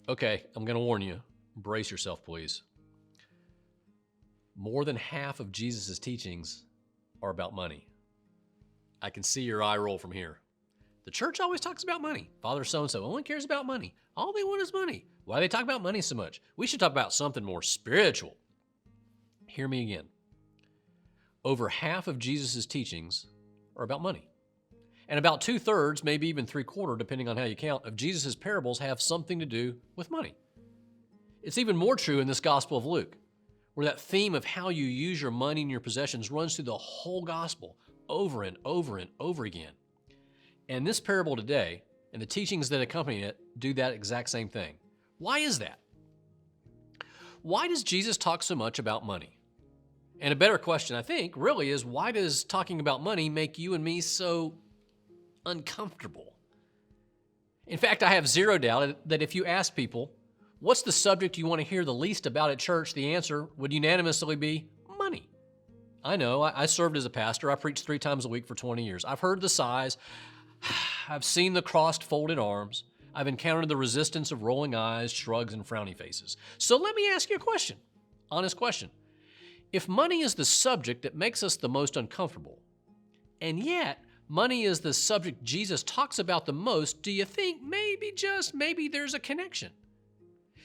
Okay, I'm going to warn you. Brace yourself, please. More than half of Jesus' teachings are about money. I can see your eye roll from here. The church always talks about money. Father so-and-so only cares about money. All they want is money. Why do they talk about money so much? We should talk about something more spiritual. Hear me again. Over half of Jesus' teachings are about money. And about 2/3, maybe even 3/4, depending on how you count, of Jesus' parables have something to do with money. It's even more true in this Gospel of Luke, where that theme of how you use your money and your possessions runs through the whole gospel over and over and over again. And this parable today, and the teachings that accompany it, do that exact same thing. Why is that? Why does Jesus talk so much about money? And a better question, I think, really is, why does talking about money make you and me so uncomfortable? In fact, I have zero doubt that if you ask people, what's the subject you want to hear the least about at church, the answer would unanimously be money. I know, I served as a pastor. I preached 3 times a week for 20 years. I've heard the sighs. I've seen the crossed, folded arms. I've encountered the resistance of rolling eyes, shrugs, and frowny faces. So let me ask you a question, honest question. If money is the subject that makes us the most uncomfortable, and yet money is the subject Jesus talks about the most, do you think maybe, just maybe, there's a connection?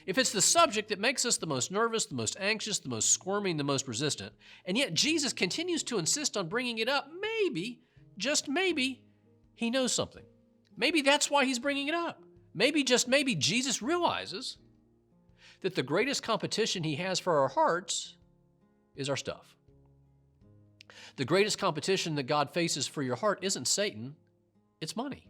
If it's the subject that makes us the most nervous, the most anxious, the most squirming, the most resistant, and yet Jesus continues to insist on bringing it up, maybe, just maybe, he knows something. Maybe that's why he's bringing it up. Maybe, just maybe, Jesus realizes that the greatest competition he has for our hearts is our stuff. The greatest competition that God faces for your heart isn't Satan, it's money.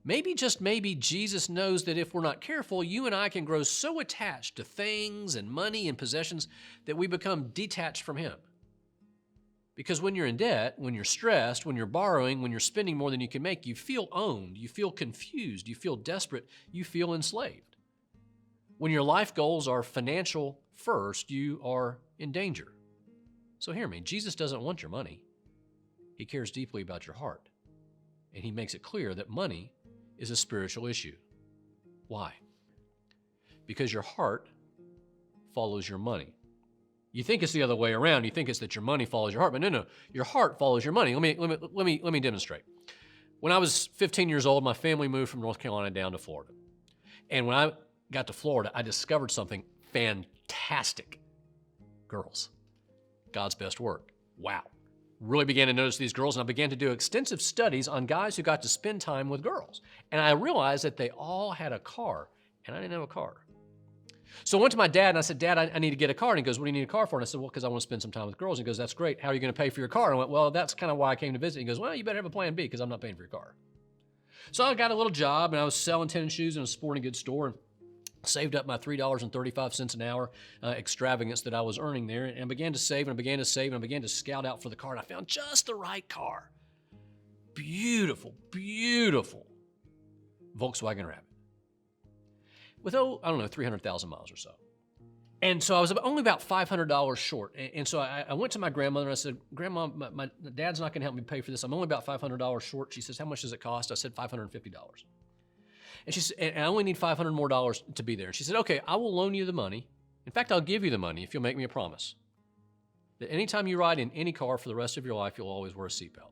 Maybe, just maybe, Jesus knows that if we're not careful, you and I can grow so attached to things and money and possessions that we become detached from him. Because when you're in debt, when you're stressed, when you're borrowing, when you're spending more than you can make, you feel owned, you feel confused, you feel desperate, you feel enslaved. When your life goals are financial first, you are in danger. So hear me, Jesus doesn't want your money. He cares deeply about your heart. And he makes it clear that money is a spiritual issue. Why? Because your heart follows your money. You think it's the other way around. You think it's that your money follows your heart, but no, your heart follows your money. Let me demonstrate. When I was 15 years old, my family moved from North Carolina down to Florida. And when I got to Florida, I discovered something fantastic. Girls. God's best work. Wow. Really began to notice these girls, and I began to do extensive studies on guys who got to spend time with girls. And I realized that they all had a car, and I didn't have a car. So I went to my dad and I said, Dad, I need to get a car. And he goes, what do you need a car for? And I said, well, because I want to spend some time with girls. And he goes, that's great. How are you going to pay for your car? And I went, well, that's kind of why I came to visit. He goes, well, you better have a plan B because I'm not paying for your car. So I got a little job and I was selling tennis shoes in a sporting goods store and saved up my $3.35 an hour extravagance that I was earning there, and I began to save and I began to save and I began to scout out for the car, and I found just the right car. Beautiful, beautiful Volkswagen Rabbit. With, 300,000 miles or so. And so I was only about $500 short. And so I went to my grandmother and I said, Grandma, my dad's not going to help me pay for this. I'm only about $500 short. She says, how much does it cost? I said, $550. And she said, and I only need $500 more to be there. And she said, okay, I will loan you the money. In fact, I'll give you the money if you'll make me a promise that anytime you ride in any car for the rest of your life, you'll always wear a seatbelt.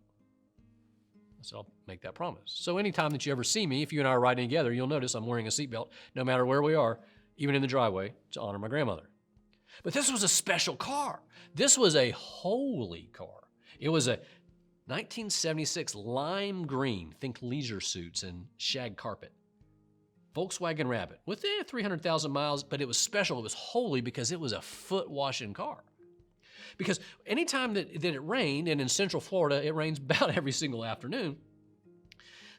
I said, I'll make that promise. So anytime that you ever see me, if you and I are riding together, you'll notice I'm wearing a seatbelt no matter where we are, even in the driveway, to honor my grandmother. But this was a special car. This was a holy car. It was a 1976 lime green, think leisure suits and shag carpet, Volkswagen Rabbit with 300,000 miles, but it was special. It was holy because it was a foot-washing car. Because anytime that it rained, and in Central Florida, it rains about every single afternoon,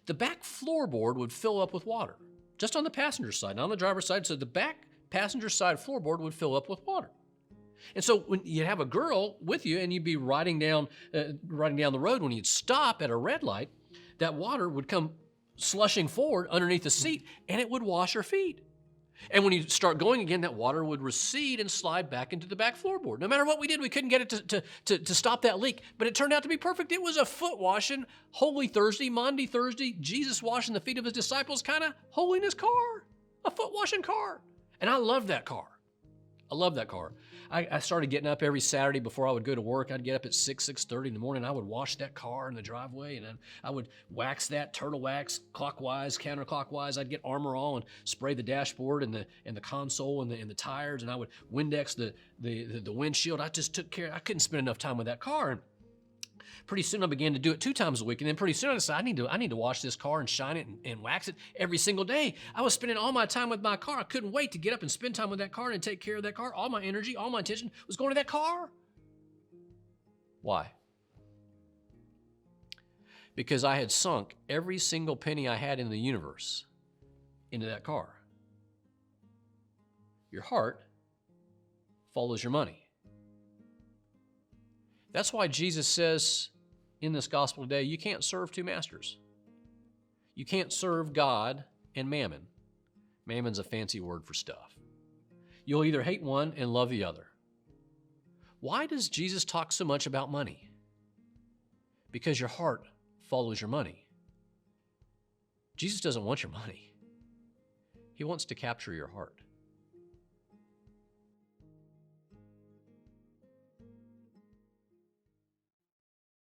the back floorboard would fill up with water, just on the passenger side, not on the driver's side. So the back passenger side floorboard would fill up with water. And so when you'd have a girl with you and you'd be riding down the road, when you'd stop at a red light, that water would come slushing forward underneath the seat, and it would wash her feet. And when you start going again, that water would recede and slide back into the back floorboard. No matter what we did, we couldn't get it to stop that leak, but it turned out to be perfect. It was a foot washing, Holy Thursday, Maundy Thursday, Jesus washing the feet of his disciples kind of holiness car. a foot washing car. And I loved that car. I love that car. I started getting up every Saturday before I would go to work. I'd get up at 6:30 in the morning. I would wash that car in the driveway, and then I would wax that, turtle wax, clockwise, counterclockwise. I'd get Armor All and spray the dashboard and the console and the tires, and I would Windex the windshield. I just took care. I couldn't spend enough time with that car. And pretty soon I began to do it 2 times a week, and then pretty soon I decided I need to wash this car and shine it and wax it every single day. I was spending all my time with my car. I couldn't wait to get up and spend time with that car and take care of that car. All my energy, all my attention was going to that car. Why? Because I had sunk every single penny I had in the universe into that car. Your heart follows your money. That's why Jesus says in this gospel today, you can't serve 2 masters. You can't serve God and mammon. Mammon's a fancy word for stuff. You'll either hate one and love the other. Why does Jesus talk so much about money? Because your heart follows your money. Jesus doesn't want your money. He wants to capture your heart.